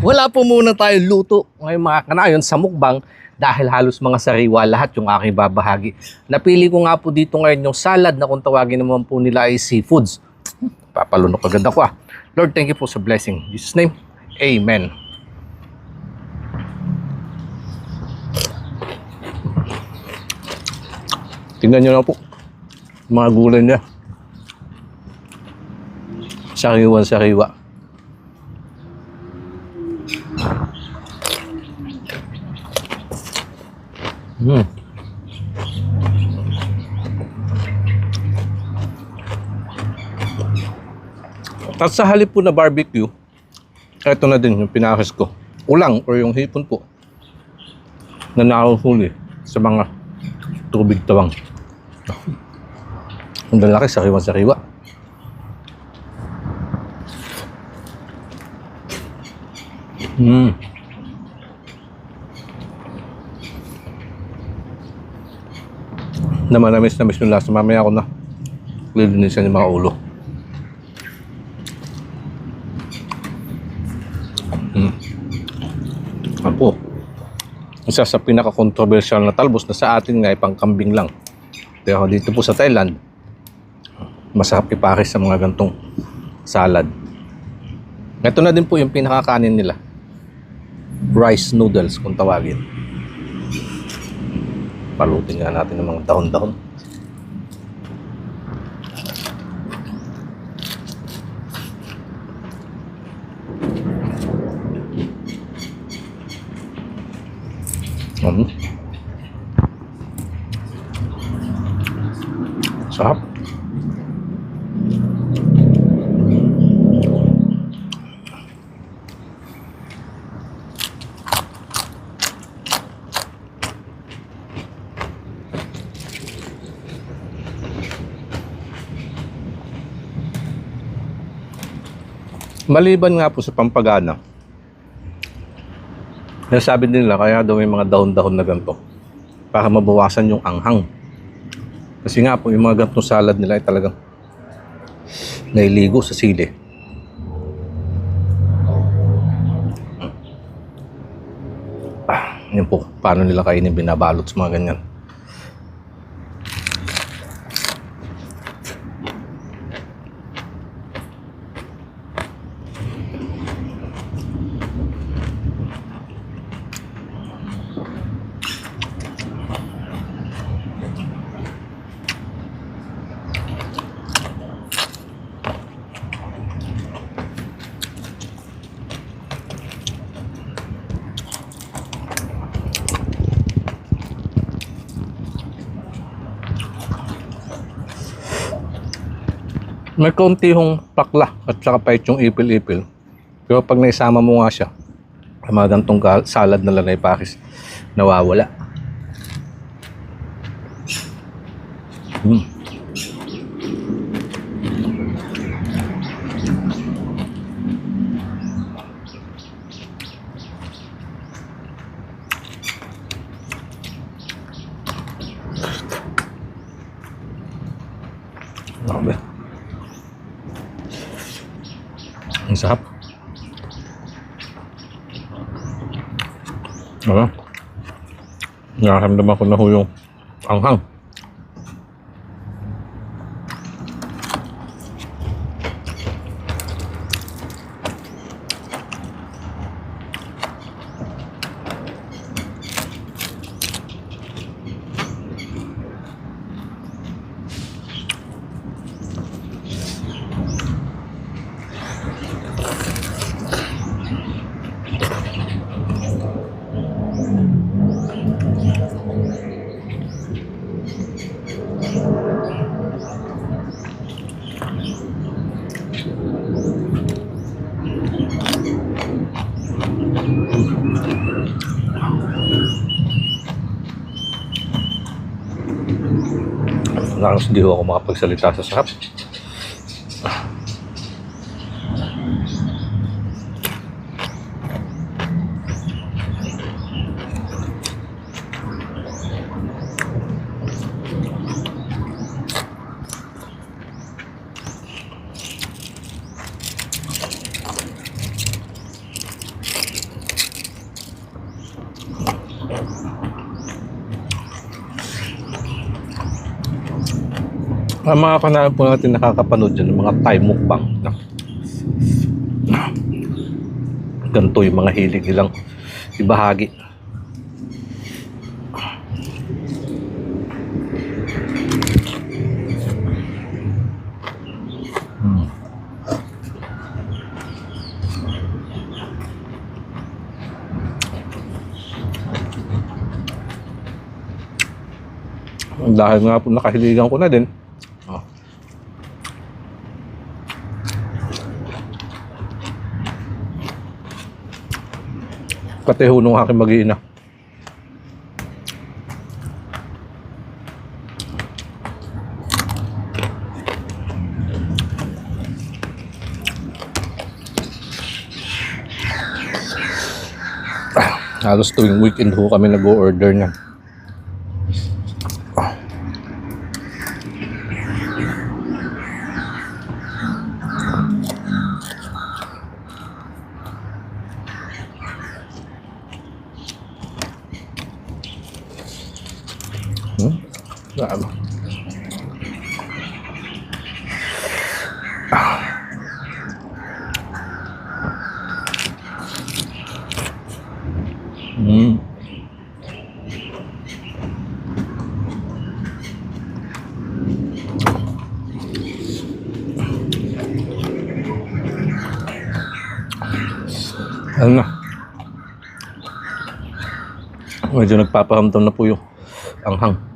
Wala po muna tayo luto ngayon mga kanayon sa mukbang dahil halos mga sariwa lahat yung aking babahagi. Napili ko nga po dito ngayon yung salad na kung tawagin naman po nila ay seafoods. Papalunok agad ako ah. Lord, thank you po sa blessing. In Jesus' name, Amen. Tingnan nyo na po mga gulay niya. Sariwa-sariwa. At sa halip po na barbecue, ito na din yung pinakis ko. Ulang or yung hipon po na nahuhuli sa mga tubig tawang. Ang lalaki, sariwa-sariwa. Naman na miss yung lasa. Mamaya ako na lilinisan yung mga ulo. Apo, isa sa pinaka-controversial na talbos na sa atin nga ay pangkambing lang. Pero dito po sa Thailand, masarap ipares sa mga gantong salad. Ito na din po yung pinakakanin nila. Rice noodles kung tawagin. Palutin nga natin ng mga dahon-dahon. Sarap. Maliban nga po sa pampagana, nasabi nila kaya daw may mga dahon-dahon na ganito para mabawasan yung anghang. Kasi nga po yung mga ganitong salad nila ay talagang nailigo sa sili. Yun po, paano nila kainin, binabalot sa mga ganyan. May konti hong pakla at saka pahit yung ipil-ipil. Pero pag naisama mo nga siya, mga gantong salad na lanay pakis, nawawala. Grabe. Ang sarap. Nakaramdaman ko na ho yung anghang. Halos hindi ako makapagsalita sa sarap. Ang mga kanal po natin nakakapanood dyan, ng mga Thai mukbang. Ganito yung mga hilig nilang ibahagi. Dahil nga po nakahiligan ko na din. Oh. Kateho nung aking mag-iina. Halos tuwing weekend ho kami nag-o-order niyan. Grabe. Ano na? Medyo nagpapahamdam na po yung anghang.